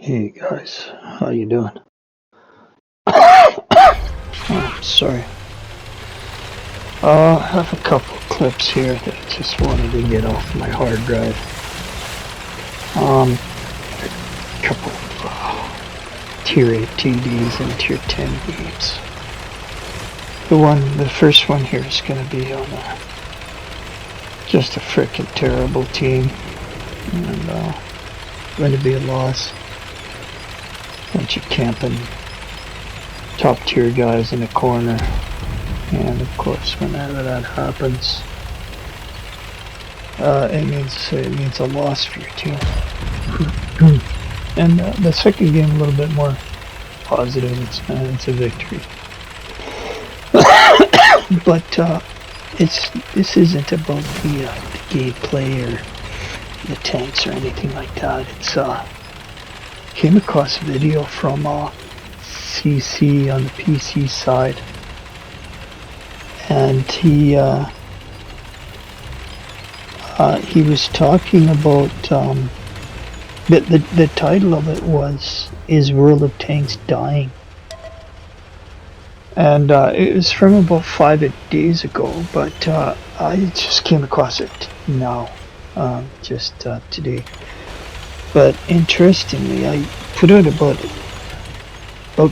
Hey guys, how you doing? Oh, sorry. I have a couple clips here that I just wanted to get off my hard drive. A couple of Tier 8 TDs and Tier 10 games. The first one here is going to be on just a frickin' terrible team, and going to be a loss. Bunch of camping top tier guys in the corner, and of course whenever that happens, it means a loss for your team. And the second game a little bit more positive. It's a victory. But this isn't about the gameplay or the tanks or anything like that. It's came across a video from CC on the PC side, and he was talking about the title of it was "Is World of Tanks Dying?" And it was from about 5 days ago, but I just came across it now, just today. But interestingly, I put out about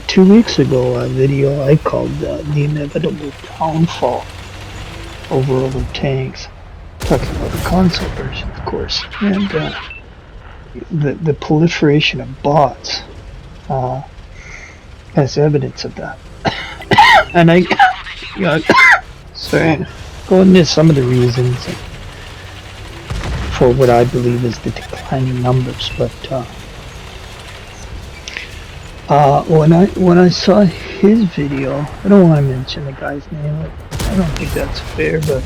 2 weeks ago a video I called The Inevitable Downfall of World of Tanks, talking about the console version, of course, and the proliferation of bots as evidence of that. And sorry, go into some of the reasons for what I believe is the declining numbers, but when I saw his video, I don't want to mention the guy's name. I don't think that's fair, but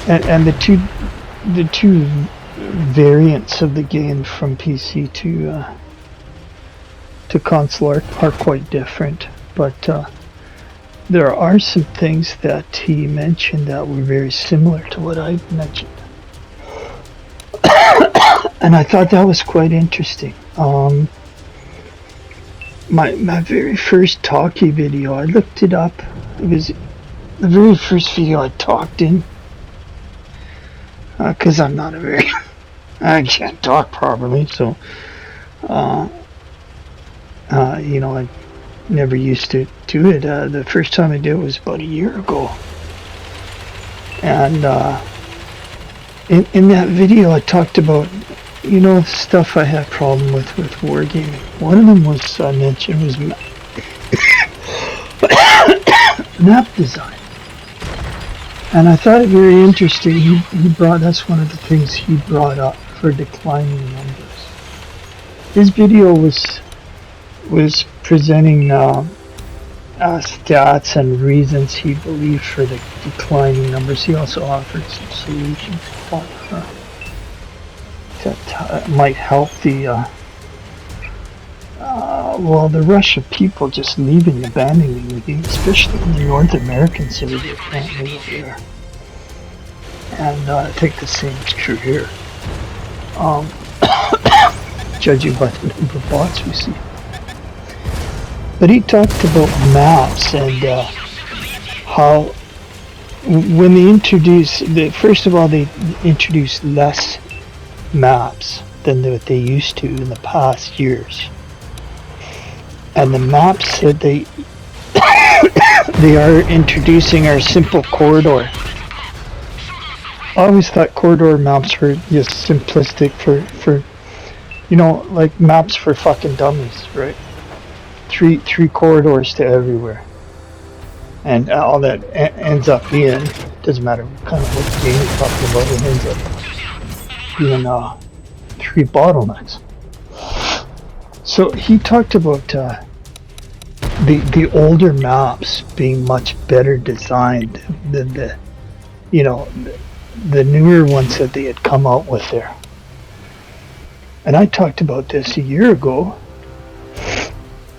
and the two variants of the game from PC to console are quite different, but there are some things that he mentioned that were very similar to what I mentioned. And I thought that was quite interesting. My very first talkie video, I looked it up. It was the very first video I talked in. Because I'm not I can't talk properly, so, I never used to do it. The first time I did it was about a year ago. And in that video I talked about, stuff I had problem with wargaming. One of them was I mentioned was map design. And I thought it very interesting. That's one of the things he brought up for declining numbers. His video was presenting stats and reasons he believed for the declining numbers. He also offered some solutions that might help the rush of people just leaving, abandoning the game, especially in the North American cities that can't live there. And I think the same is true here, judging by the number of bots we see. But he talked about maps and how when they introduced, first of all, they introduced less maps than what they used to in the past years. And the maps that they are introducing are simple corridor. I always thought corridor maps were just simplistic for like maps for fucking dummies, right? Three corridors to everywhere, and all that ends up being, doesn't matter kind of what game you're talking about, it ends up being 3 bottlenecks. So he talked about the older maps being much better designed than the newer ones that they had come out with there. And I talked about this a year ago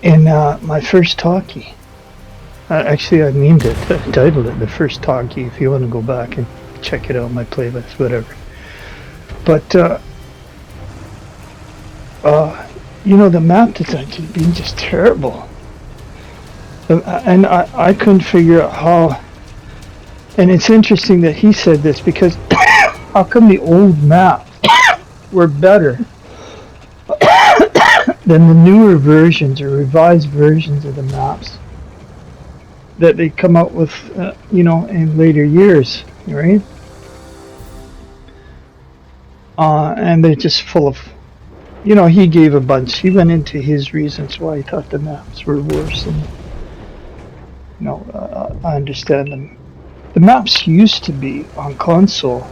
in my first talkie. Actually, I named it, titled it The First Talkie, if you want to go back and check it out, my playlist, whatever. But you know, the map design has been just terrible. And I couldn't figure out how, and it's interesting that he said this because how come the old maps were better than the newer versions or revised versions of the maps that they come out with, you know, in later years, right? And they're just full of, you know, he gave a bunch. He went into his reasons why he thought the maps were worse, and you know, I understand them. The maps used to be on console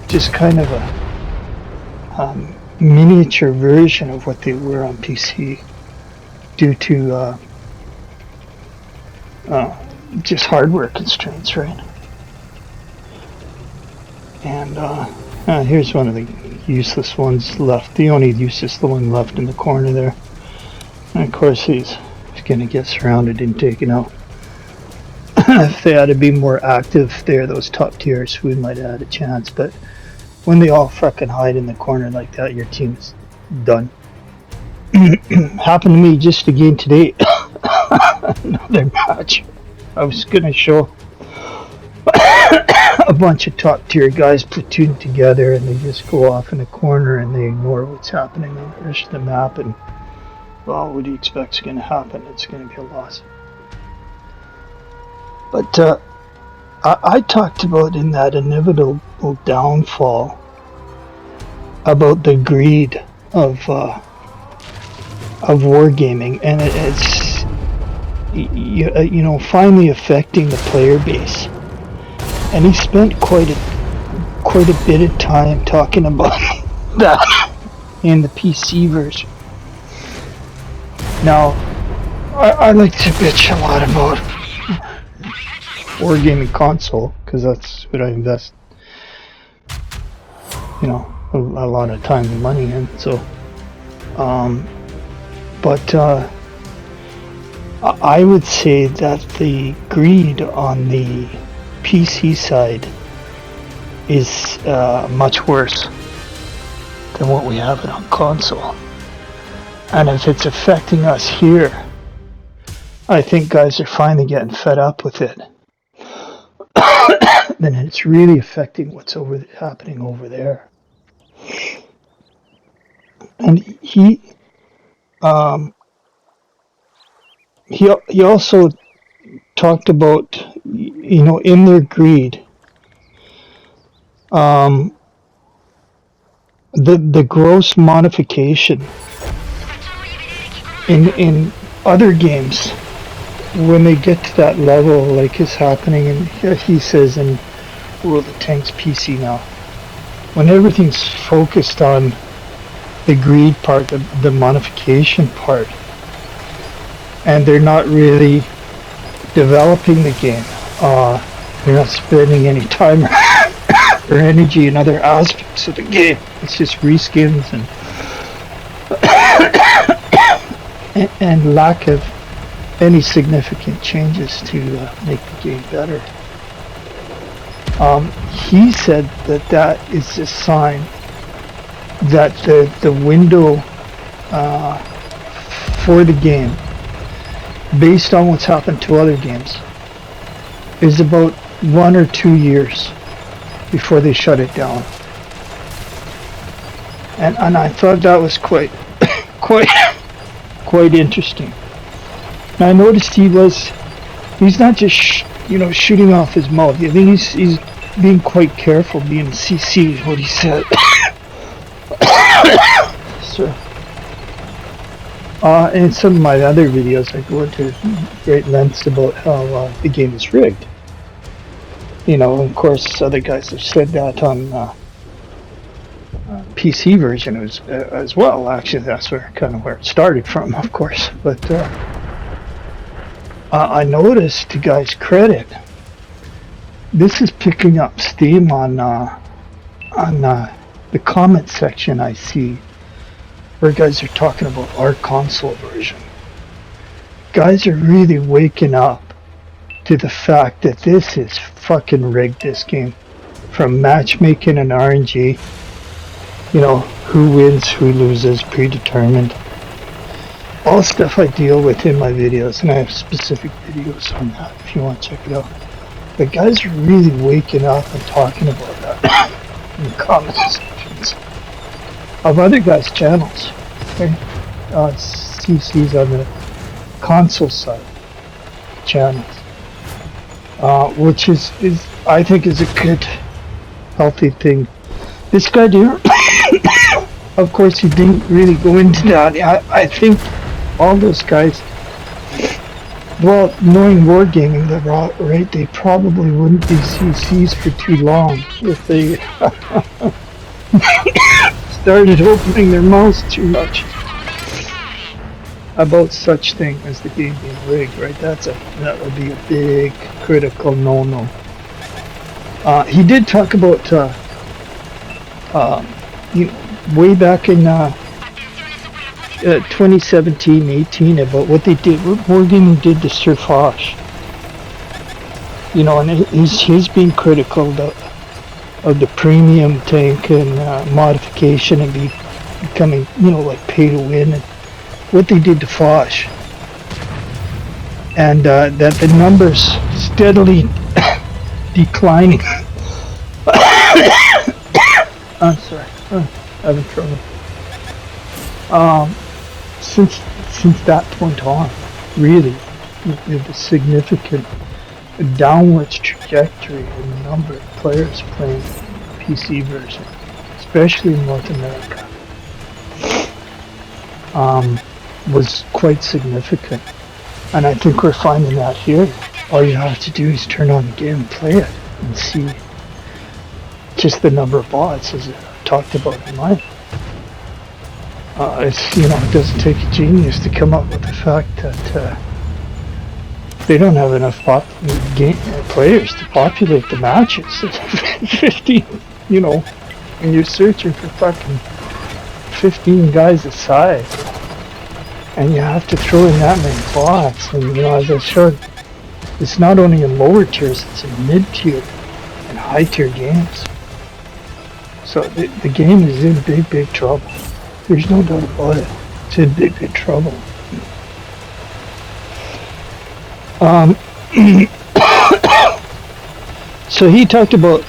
just kind of a miniature version of what they were on PC due to just hardware constraints, right? And here's one of the useless ones left. The only useless one left in the corner there. And of course he's gonna get surrounded and taken out. If they had to be more active there, those top tiers, we might have had a chance. But when they all fucking hide in the corner like that, your team's done. Happened to me just again today. Another match. I was gonna show a bunch of top tier guys platoon together, and they just go off in a corner and they ignore what's happening on the rest of the map. And well, what do you expect is gonna happen? It's gonna be a loss. But I talked about in that inevitable downfall about the greed of wargaming, and it's you know, finally affecting the player base. And he spent quite a bit of time talking about that in the PC version. Now, I like to bitch a lot about Wargaming Console because that's what I invest, you know, a lot of time and money in. So, but I would say that the greed on the PC side is much worse than what we have it on console. And if it's affecting us here, I think guys are finally getting fed up with it. Then it's really affecting what's happening over there. And he also talked about, you know, in their greed, the gross modification in other games when they get to that level, like is happening in, he says, in World of Tanks PC now, when everything's focused on the greed part, the modification part, and they're not really developing the game. They're not spending any time or energy in other aspects of the game. It's just reskins and lack of any significant changes to make the game better. He said that is a sign that the window for the game, based on what's happened to other games, is about 1 or 2 years before they shut it down. And I thought that was quite interesting. And I noticed he's not just shooting off his mouth. I think he's being quite careful, being CC is what he said. So, in some of my other videos, I go into great lengths about how the game is rigged. You know, of course, other guys have said that on PC version as well. Actually, that's kind of where it started from, of course. But I noticed, to guys' credit, this is picking up steam on the comment section I see, where guys are talking about our console version. Guys are really waking up to the fact that this is fucking rigged, this game. From matchmaking and RNG You know, who wins, who loses, predetermined. All stuff I deal with in my videos, and I have specific videos on that if you want to check it out. But guys are really waking up and talking about that in the comment sections of other guys' channels. Okay? CC's on the console side channels, which is I think is a good, healthy thing. This guy here, of course, he didn't really go into that. I think all those guys, well, knowing wargaming, right, they probably wouldn't be CCs for too long if they started opening their mouths too much about such thing as the game being rigged, right? That would be a big critical no-no. He did talk about you know, way back in 2017-18 about what they did, what wargaming did to Surfage. You know, and he's being critical of the premium tank and modification and becoming, you know, like pay to win, and what they did to Foch, and that the numbers steadily declining. I'm sorry, I'm having trouble. Since that point on, really, with a significant downwards trajectory in the number of players playing PC version, especially in North America, was quite significant. And I think we're finding that here. All you have to do is turn on the game and play it and see just the number of bots, as I talked about in mine. It's, you know, it doesn't take a genius to come up with the fact that they don't have enough players to populate the matches. 15, you know, and you're searching for fucking 15 guys a side, and you have to throw in that many bots. And you know, as I showed, it's not only in lower tiers, it's in mid-tier and high-tier games. So the game is in big trouble. There's no doubt about it. It's in big trouble. So he talked about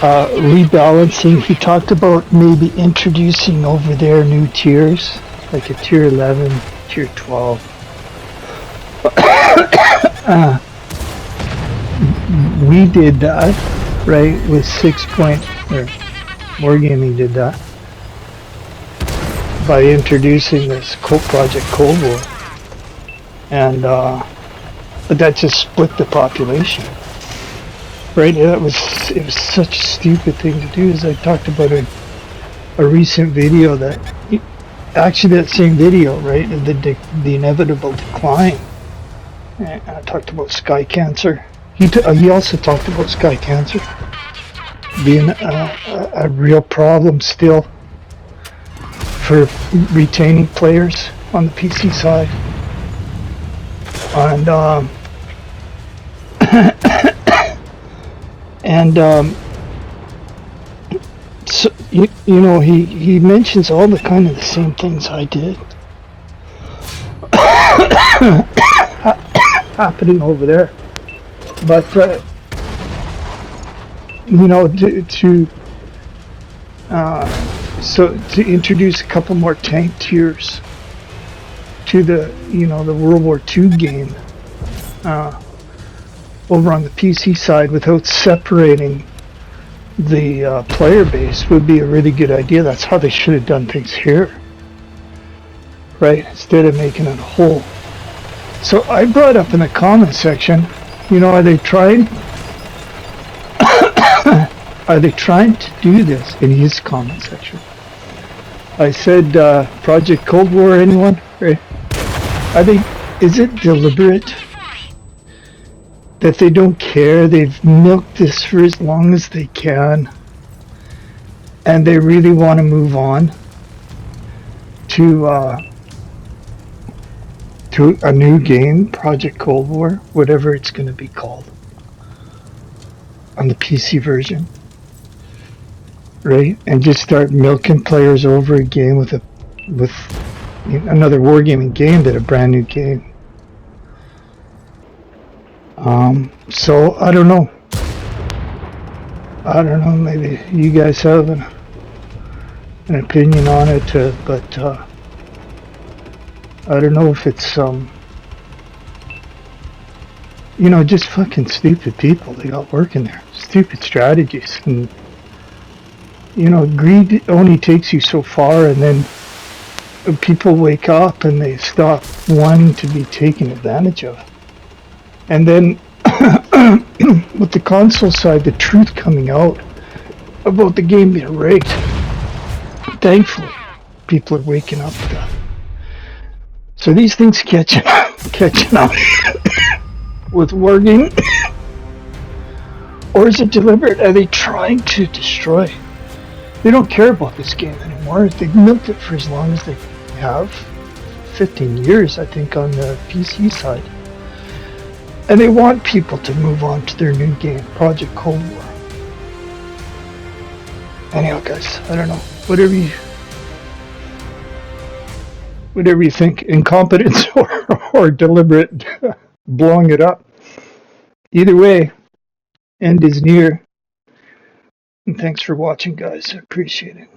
rebalancing. He talked about maybe introducing over there new tiers, like a tier 11, tier 12. We did that, right, with 6 point, or Wargaming did that, by introducing this Project Cold War. And, but that just split the population. Right, it was such a stupid thing to do. As I talked about in a recent video, that actually that same video, right, the inevitable decline. And I talked about sky cancer. He also talked about sky cancer being a real problem still for retaining players on the PC side. And so you know, he mentions all the kind of the same things I did happening over there, but you know, so to introduce a couple more tank tiers to the, you know, the World War II game over on the PC side without separating the player base would be a really good idea. That's how they should have done things here, right? Instead of making it a whole. So I brought up in the comment section, you know, are they trying to do this in his comment section? I said, Project Cold War, anyone? Right? Is it deliberate that they don't care? They've milked this for as long as they can, and they really want to move on to a new game, Project Cold War, whatever it's going to be called, on the PC version. right? And just start milking players over again with another wargaming game than a brand new game. So I don't know. Maybe you guys have an opinion on it, but I don't know if it's just fucking stupid people they got working there, stupid strategies, and greed only takes you so far, and then people wake up and they stop wanting to be taken advantage of, and then with the console side, the truth coming out about the game being rigged. Thankfully, people are waking up to that. So these things catching up with wargaming, or is it deliberate? Are they trying to destroy? They don't care about this game anymore. They've milked it for as long as they have, 15 years, I think, on the PC side. And they want people to move on to their new game, Project Cold War. Anyhow, guys, I don't know. Whatever you think, incompetence or deliberate blowing it up. Either way, end is near. And thanks for watching, guys. I appreciate it.